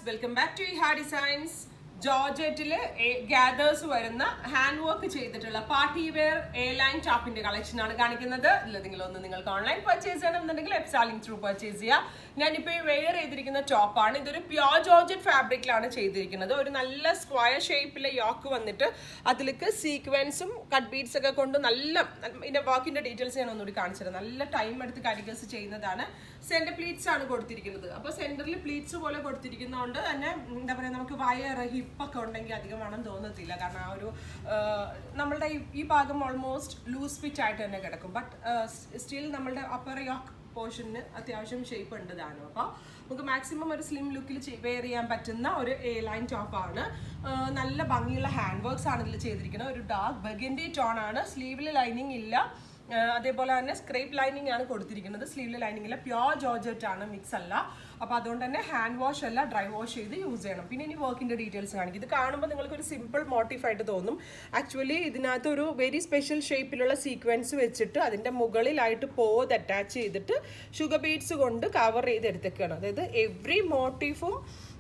Welcome back to Iha designs. ജോർജറ്റില് gathers വരുന്ന hand work ചെയ്തിട്ടുള്ള പാർട്ടി വെയർ എ ലൈൻ ടോപ്പിന്റെ കളക്ഷൻ ആണ് കാണിക്കുന്നത്. ഇതിലൊന്ന് നിങ്ങൾക്ക് ഓൺലൈൻ പർച്ചേസ് ചെയ്യണമെന്നുണ്ടെങ്കിൽ എപ്സാലിംഗ് ത്രൂ പർച്ചേസ് ചെയ്യാം. ഞാനിപ്പോൾ വെയർ ചെയ്തിരിക്കുന്ന ടോപ്പാണ്. ഇതൊരു പ്യോർ ജോർജറ്റ് ഫാബ്രിക്കിലാണ് ചെയ്തിരിക്കുന്നത്. ഒരു നല്ല സ്ക്വയർ ഷേപ്പിലെ യോക്ക് വന്നിട്ട് അതിലേക്ക് സീക്വൻസും കട്ട് ബീഡ്സ് ഒക്കെ കൊണ്ട് നല്ല ഇതിന്റെ വർക്കിന്റെ ഡീറ്റെയിൽസ് ഞാൻ ഒന്നുകൂടി കാണിച്ചത്. നല്ല ടൈം എടുത്ത് കാരിഗേഴ്സ് ചെയ്യുന്നതാണ്. സെന്റർ പ്ലീറ്റ്സ് ആണ് കൊടുത്തിരിക്കുന്നത്. അപ്പോൾ സെന്ററിൽ പ്ലീറ്റ്സ് പോലെ കൊടുത്തിരിക്കുന്നതുകൊണ്ട് തന്നെ എന്താ പറയുക, നമുക്ക് വയർ ഹിപ്പൊക്കെ ഉണ്ടെങ്കിൽ അധികം വേണം തോന്നത്തില്ല. കാരണം ആ ഒരു നമ്മളുടെ ഈ ഭാഗം ഓൾമോസ്റ്റ് ലൂസ് ഫിറ്റ് ആയിട്ട് തന്നെ കിടക്കും. ബട്ട് സ്റ്റിൽ നമ്മളുടെ അപ്പർ യോക്ക് പോർഷന് അത്യാവശ്യം ഷേപ്പ് ഉണ്ട് താനും. അപ്പോൾ നമുക്ക് മാക്സിമം ഒരു സ്ലിം ലുക്കിൽ വെയർ ചെയ്യാൻ പറ്റുന്ന ഒരു എ ലൈൻ ടോപ്പാണ്. നല്ല ഭംഗിയുള്ള ഹാൻഡ് വർക്ക്സ് ആണ് ഇതിൽ ചെയ്തിരിക്കുന്നത്. ഒരു ഡാർക്ക് ബർഗൻഡി ടോൺ ആണ്. സ്ലീവിൽ ലൈനിങ് ഇല്ല. അതേപോലെ തന്നെ സ്ക്രേപ്പ് ലൈനിങ് ആണ് കൊടുത്തിരിക്കുന്നത്. സ്ലീവിൽ ലൈനിങ് ഇല്ല. പ്യോർ ജോർജറ്റ് ആണ്, മിക്സ് അല്ല. അപ്പോൾ അതുകൊണ്ട് തന്നെ ഹാൻഡ് വാഷ് അല്ല, ഡ്രൈ വാഷ് ചെയ്ത് യൂസ് ചെയ്യണം. പിന്നെ ഇനി വർക്കിന്റെ ഡീറ്റെയിൽസ് കാണിക്കും. ഇത് കാണുമ്പോൾ നിങ്ങൾക്ക് ഒരു സിമ്പിൾ മോട്ടീഫ് ആയിട്ട് തോന്നും. ആക്ച്വലി ഇതിനകത്ത് ഒരു വെരി സ്പെഷ്യൽ ഷേപ്പിലുള്ള സീക്വൻസ് വെച്ചിട്ട് അതിന്റെ മുകളിലായിട്ട് പോത് അറ്റാച്ച് ചെയ്തിട്ട് ഷുഗർ ബീഡ്സ് കൊണ്ട് കവർ ചെയ്തെടുത്തേക്കാണ്. അതായത് എവ്രി മോട്ടീഫും,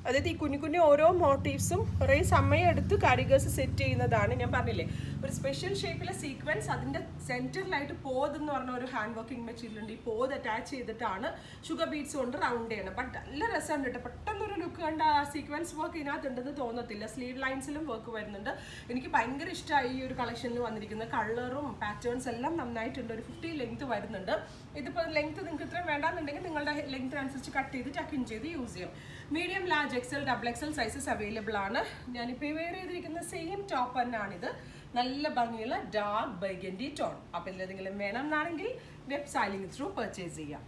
അതായത് ഈ കുഞ്ഞു കുഞ്ഞു ഓരോ മോട്ടീവ്സും കുറേ സമയം എടുത്ത് കാരിഗേഴ്സ് സെറ്റ് ചെയ്യുന്നതാണ്. ഞാൻ പറഞ്ഞില്ലേ, ഒരു സ്പെഷ്യൽ ഷേപ്പിലെ സീക്വൻസ് അതിൻ്റെ സെൻറ്ററിലായിട്ട് പോത് എന്ന് പറഞ്ഞ ഒരു ഹാൻഡ് വർക്കിംഗ് മെറ്റീരിയൽ ഉണ്ട്. ഈ പോത് അറ്റാച്ച് ചെയ്തിട്ടാണ് ഷുഗർ ബീഡ്സ് കൊണ്ട് റൗണ്ട് ചെയ്യണം. ബട്ട് നല്ല രസമുണ്ട് കേട്ടോ. പെട്ടെന്നൊരു ലുക്ക് കണ്ട ആ സീക്വൻസ് വർക്ക് ഇതിനകത്ത് ഉണ്ടെന്ന് തോന്നത്തില്ല. സ്ലീവ് ലൈൻസിലും വർക്ക് വരുന്നുണ്ട്. എനിക്ക് ഭയങ്കര ഇഷ്ടമായി ഈ ഒരു കളക്ഷനിൽ വന്നിരിക്കുന്ന കളറും പാറ്റേൺസ് എല്ലാം നന്നായിട്ടുണ്ട്. ഒരു 50 ലെങ്ത് വരുന്നുണ്ട്. ഇതിപ്പോൾ ലെങ്ത് നിങ്ങൾക്ക് ഇത്രയും വേണ്ടാന്നുണ്ടെങ്കിൽ നിങ്ങളുടെ ലെങ്ത്തിനനുസരിച്ച് കട്ട് ചെയ്ത് ടക്കിൻ ചെയ്ത് യൂസ് ചെയ്യും. Medium, large, XL, double XL sizes available ആണ്. ഞാനിപ്പോൾ വെയർ ചെയ്തിരിക്കുന്ന സെയിം ടോപ്പ് തന്നെയാണിത്. നല്ല ഭംഗിയുള്ള ഡാർക്ക് ബർഗൻഡി ടോൺ. അപ്പോൾ ഇതിലെന്തെങ്കിലും വേണം എന്നാണെങ്കിൽ വെബ് സൈലിംഗ് ത്രൂ പർച്ചേസ് ചെയ്യാം.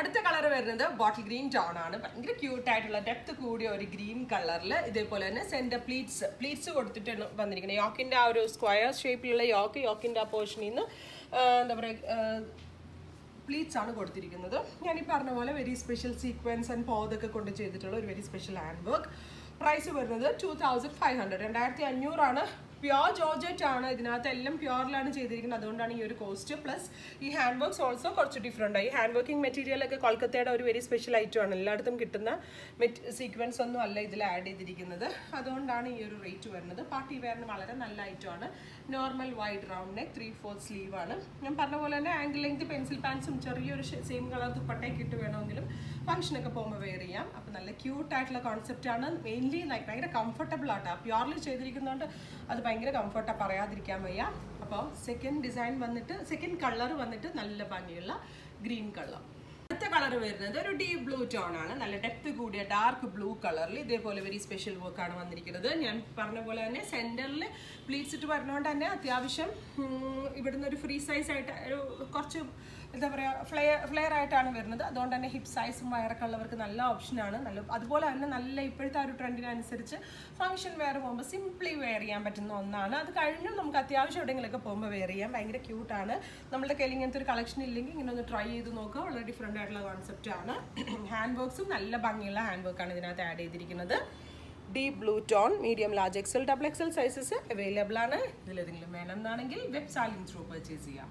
അടുത്ത കളർ വരുന്നത് ബോട്ടിൽ ഗ്രീൻ ടോൺ ആണ്. ഭയങ്കര ക്യൂട്ട് ആയിട്ടുള്ള ഡെപ്ത് കൂടിയ ഒരു ഗ്രീൻ കളറിൽ ഇതേപോലെ തന്നെ സെന്റർ പ്ലീറ്റ്സ് കൊടുത്തിട്ടാണ് വന്നിരിക്കുന്നത്. യോക്കിന്റെ ആ ഒരു സ്ക്വയർ ഷേപ്പിലുള്ള യോക്കിന്റെ ആ പോർഷനിൽ നിന്ന് എന്താ പറയുക പ്ലീറ്റ്സ് ആണ് കൊടുത്തിരിക്കുന്നത്. ഞാൻ ഈ പറഞ്ഞ പോലെ വെരി സ്പെഷ്യൽ സീക്വൻസ് ആൻഡ് പോതൊക്കെ കൊണ്ട് ചെയ്തിട്ടുള്ള ഒരു very special hand work. Price വരുന്നത് 2500, 2500 ആണ്. പ്യോർ ജോർജറ്റ് ആണ്. ഇതിനകത്ത് എല്ലാം പ്യോറിലാണ് ചെയ്തിരിക്കുന്നത്. അതുകൊണ്ടാണ് ഈ ഒരു കോസ്റ്റ്. പ്ലസ് ഈ ഹാൻഡ് വർക്ക്സ് ഓൾസോ കുറച്ച് ഡിഫറെൻ്റ് ആയി. ഹാൻഡ് വർക്കിംഗ് മെറ്റീരിയലൊക്കെ കൊൽക്കത്തയുടെ ഒരു വെരി സ്പെഷ്യൽ ഐറ്റം ആണ്. എല്ലായിടത്തും കിട്ടുന്ന സീക്വൻസ് ഒന്നും അല്ല ഇതിൽ ആഡ് ചെയ്തിരിക്കുന്നത്. അതുകൊണ്ടാണ് ഈ ഒരു റേറ്റ് വരുന്നത്. പാർട്ടി വെയറിന് വളരെ നല്ല ഐറ്റം ആണ്. Normal wide round neck, 3/4 sleeve ആണ്. ഞാൻ പറഞ്ഞ പോലെ തന്നെ ആംഗിൾ ലെങ്ത് പെൻസിൽ പാൻസും ചെറിയൊരു സെയിം കളർ ദുപ്പട്ടയൊക്കെ ഇട്ട് വേണമെങ്കിലും ഫംഗ്ഷനൊക്കെ പോകുമ്പോൾ വെയർ ചെയ്യാം. അപ്പോൾ നല്ല ക്യൂട്ട് ആയിട്ടുള്ള കോൺസെപ്റ്റ് ആണ്. മെയിൻലി ഭയങ്കര കംഫർട്ടബിൾ ആട്ടോ. പ്യോർലി ചെയ്തിരിക്കുന്നതുകൊണ്ട് അത് ഭയങ്കര കംഫർട്ടാണ്, പറയാതിരിക്കാൻ വയ്യ. അപ്പോൾ സെക്കൻഡ് കളർ വന്നിട്ട് നല്ല ഭംഗിയുള്ള ഗ്രീൻ കളർ. അടുത്ത കളർ വരുന്നത് ഒരു ഡീപ് ബ്ലൂ ടോൺ ആണ്. നല്ല ഡെപ്ത് കൂടിയ ഡാർക്ക് ബ്ലൂ കളറിൽ ഇതേപോലെ വെരി സ്പെഷ്യൽ വർക്കാണ് വന്നിരിക്കുന്നത്. ഞാൻ പറഞ്ഞ പോലെ തന്നെ സെന്ററിൽ പ്ലീറ്റ്സ് ഇട്ട് പറഞ്ഞുകൊണ്ട് തന്നെ അത്യാവശ്യം ഇവിടുന്ന് ഒരു ഫ്രീ സൈസ് ആയിട്ട് ഒരു കുറച്ച് എന്താ പറയുക ഫ്ലെയർ ആയിട്ടാണ് വരുന്നത്. അതുകൊണ്ട് തന്നെ ഹിപ്പ് സൈസും വയറൊക്കെ ഉള്ളവർക്ക് നല്ല ഓപ്ഷനാണ്. അതുപോലെ തന്നെ നല്ല ഇപ്പോഴത്തെ ആ ഒരു ട്രെൻഡിനനുസരിച്ച് ഫംഗ്ഷൻ വെയർ പോകുമ്പോൾ സിംപ്ലി വെയർ ചെയ്യാൻ പറ്റുന്ന ഒന്നാണ്. അത് കഴിഞ്ഞും നമുക്ക് അത്യാവശ്യം എവിടെയെങ്കിലുമൊക്കെ പോകുമ്പോൾ വെയർ ചെയ്യാം. ഭയങ്കര ക്യൂട്ടാണ്. നമ്മുടെ കയ്യിൽ ഇങ്ങനത്തെ ഒരു കളക്ഷൻ ഇല്ലെങ്കിൽ ഇങ്ങനെ ഒന്ന് ട്രൈ ചെയ്ത് നോക്കുക. വളരെ ഡിഫറെൻ്റ് ആയിട്ടുള്ള കോൺസെപ്റ്റ് ആണ്. ഹാൻഡ് വർക്ക്സും നല്ല ഭംഗിയുള്ള ഹാൻഡ് വർക്കാണ് ഇതിനകത്ത് ആഡ് ചെയ്തിരിക്കുന്നത്. Deep blue tone, medium, large, XL, double XL sizes available ആണ്. ഇതിലേതെങ്കിലും വേണം എന്നാണെങ്കിൽ വെബ് സൈലിംഗ് ത്രൂ പർച്ചേസ് ചെയ്യാം.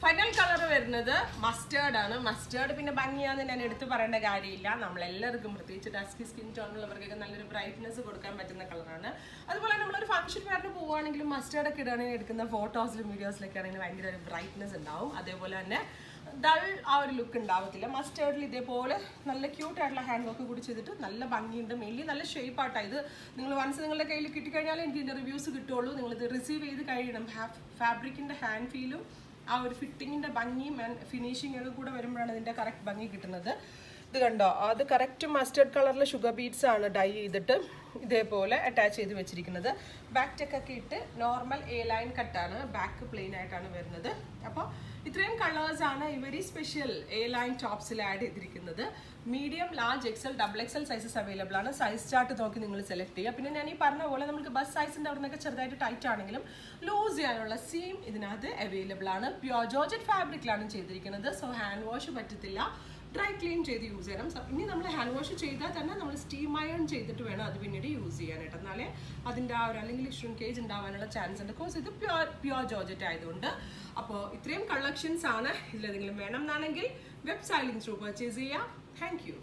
ഫൈനൽ കളർ വരുന്നത് മസ്റ്റേർഡ് ആണ്. മസ്റ്റേർഡ് പിന്നെ ഭംഗിയാന്ന് ഞാൻ എടുത്തു പറയേണ്ട കാര്യമില്ല. നമ്മളെല്ലാവർക്കും, പ്രത്യേകിച്ച് ഡസ്കി സ്കിൻ ടോണുള്ളവർക്കൊക്കെ നല്ലൊരു ബ്രൈറ്റ്നസ് കൊടുക്കാൻ പറ്റുന്ന കളറാണ്. അതുപോലെ നമ്മളൊരു ഫംഗ്ഷൻ വെയറിന് പോവുകയാണെങ്കിലും മസ്റ്റേർഡ് ഒക്കെ ഇടുകയാണെങ്കിൽ എടുക്കുന്ന ഫോട്ടോസിലും വീഡിയോസിലൊക്കെ ആണെങ്കിൽ ഭയങ്കര ഒരു ബ്രൈറ്റ്നസ് ഉണ്ടാവും. അതേപോലെ തന്നെ ഡൾ ആ ഒരു ലുക്ക് ഉണ്ടാവത്തില്ല. മസ്റ്റേർഡിൽ ഇതേപോലെ നല്ല ക്യൂട്ട് ആയിട്ടുള്ള ഹാൻഡ് വർക്ക് കൂടി ചെയ്തിട്ട് നല്ല ഭംഗിയുണ്ട്. മെയിൻലി നല്ല ഷേപ്പ് ആയിട്ടാണ്. ഇത് നിങ്ങൾ വൺസ് നിങ്ങളുടെ കയ്യിൽ കിട്ടിക്കഴിഞ്ഞാൽ എനിക്ക് ഇതിൻ്റെ റിവ്യൂസ് കിട്ടുള്ളൂ. നിങ്ങളിത് റിസീവ് ചെയ്ത് കഴിയണം. ഫാബ്രിക്കിൻ്റെ ഹാൻഡ് ഫീലും ആ ഒരു ഫിറ്റിങ്ങിൻ്റെ ഭംഗിയും ഫിനിഷിങ്ങൊക്കെ കൂടെ വരുമ്പോഴാണ് ഇതിൻ്റെ കറക്റ്റ് ഭംഗി കിട്ടുന്നത്. ഇത് കണ്ടോ, അത് കറക്റ്റ് മസ്റ്റേർഡ് കളറിൽ ഷുഗർ ബീഡ്സ് ആണ് ഡൈ ചെയ്തിട്ട് ഇതേപോലെ അറ്റാച്ച് ചെയ്ത് വെച്ചിരിക്കുന്നത്. ബാക്ക് ടെക്കൊക്കെ ഇട്ട് നോർമൽ എ ലൈൻ കട്ടാണ്. ബാക്ക് പ്ലെയിൻ ആയിട്ടാണ് വരുന്നത്. അപ്പോൾ ഇത്രയും കളേഴ്സാണ് ഈ വെരി സ്പെഷ്യൽ എ ലൈൻ ടോപ്സിൽ ആഡ് ചെയ്തിരിക്കുന്നത്. Medium, large, XL, double XL sizes available ആണ്. സൈസ് ചാർട്ട് നോക്കി നിങ്ങൾ സെലക്ട് ചെയ്യുക. പിന്നെ ഞാൻ ഈ പറഞ്ഞ പോലെ നമുക്ക് ബസ് സൈസിൻ്റെ അവിടെ നിന്നൊക്കെ ചെറുതായിട്ട് ടൈറ്റ് ആണെങ്കിലും ലൂസ് ചെയ്യാനുള്ള സീം ഇതിനകത്ത് അവൈലബിൾ ആണ്. പ്യോർ ജോർജറ്റ് ഫാബ്രിക്കിലാണ് ചെയ്തിരിക്കുന്നത്. സോ ഹാൻഡ് വാഷ് പറ്റത്തില്ല. ഡ്രൈ ക്ലീൻ ചെയ്ത് യൂസ് ചെയ്യണം. ഇനി നമ്മൾ ഹാൻഡ് വാഷ് ചെയ്താൽ തന്നെ നമ്മൾ സ്റ്റീം അയൺ ചെയ്തിട്ട് വേണം അത് പിന്നീട് യൂസ് ചെയ്യാനായിട്ട്. എന്നാലേ അതിൻ്റെ ആ ഒരു അല്ലെങ്കിൽ ഷ്രിങ്കേജ് ഉണ്ടാവാനുള്ള ചാൻസ് ഉണ്ട്. കോഴ്സ് ഇത് പ്യോർ ജോർജറ്റ് ആയതുകൊണ്ട്. അപ്പോൾ ഇത്രയും കളക്ഷൻസ് ആണ്. ഇതിലെന്തെങ്കിലും വേണം എന്നാണെങ്കിൽ വെബ് സൈലിംഗ് ത്രൂ പർച്ചേസ് ചെയ്യാം. Thank you.